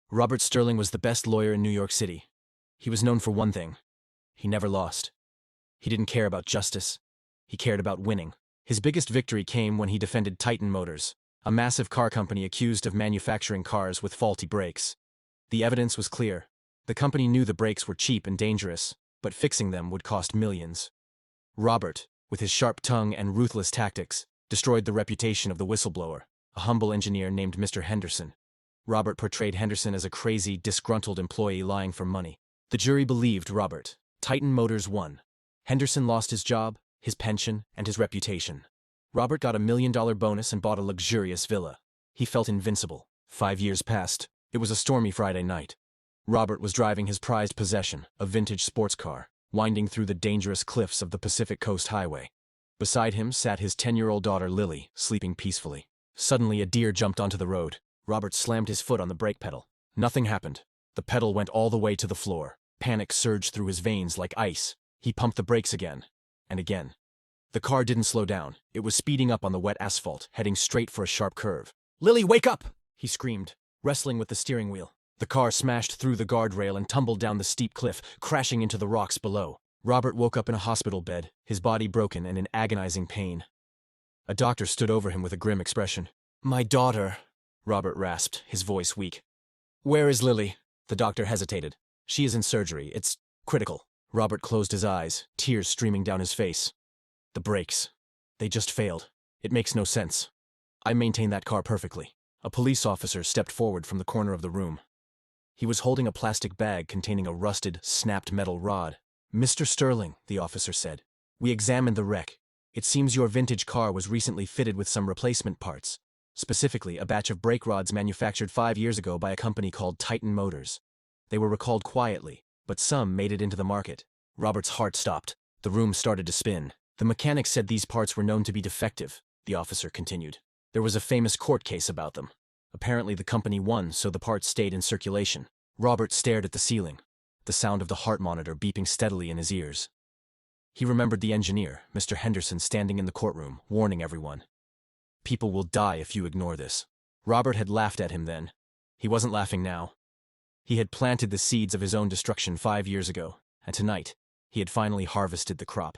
Robert Sterling was the best lawyer in New York City. He was known for one thing. He never lost. He didn't care about justice. He cared about winning. His biggest victory came when he defended Titan Motors, a massive car company accused of manufacturing cars with faulty brakes. The evidence was clear. The company knew the brakes were cheap and dangerous, but fixing them would cost millions. Robert, with his sharp tongue and ruthless tactics, destroyed the reputation of the whistleblower, a humble engineer named Mr. Henderson. Robert portrayed Henderson as a crazy, disgruntled employee lying for money. The jury believed Robert. Titan Motors won. Henderson lost his job, his pension, and his reputation. Robert got $1 million bonus and bought a luxurious villa. He felt invincible. 5 years passed. It was a stormy Friday night. Robert was driving his prized possession, a vintage sports car, winding through the dangerous cliffs of the Pacific Coast Highway. Beside him sat his 10-year-old daughter Lily, sleeping peacefully. Suddenly a deer jumped onto the road. Robert slammed his foot on the brake pedal. Nothing happened. The pedal went all the way to the floor. Panic surged through his veins like ice. He pumped the brakes again, and again. The car didn't slow down. It was speeding up on the wet asphalt, heading straight for a sharp curve. "Lily, wake up!" he screamed, wrestling with the steering wheel. The car smashed through the guardrail and tumbled down the steep cliff, crashing into the rocks below. Robert woke up in a hospital bed, his body broken and in agonizing pain. A doctor stood over him with a grim expression. "My daughter," Robert rasped, his voice weak. "Where is Lily?" The doctor hesitated. "She is in surgery. It's critical." Robert closed his eyes, tears streaming down his face. "The brakes. They just failed. It makes no sense. I maintain that car perfectly." A police officer stepped forward from the corner of the room. He was holding a plastic bag containing a rusted, snapped metal rod. "Mr. Sterling," the officer said, "we examined the wreck. It seems your vintage car was recently fitted with some replacement parts. Specifically, a batch of brake rods manufactured 5 years ago by a company called Titan Motors. They were recalled quietly, but some made it into the market." Robert's heart stopped. The room started to spin. "The mechanics said these parts were known to be defective," the officer continued. "There was a famous court case about them. Apparently the company won, so the parts stayed in circulation." Robert stared at the ceiling, the sound of the heart monitor beeping steadily in his ears. He remembered the engineer, Mr. Henderson, standing in the courtroom, warning everyone. "People will die if you ignore this." Robert had laughed at him then. He wasn't laughing now. He had planted the seeds of his own destruction 5 years ago, and tonight, he had finally harvested the crop.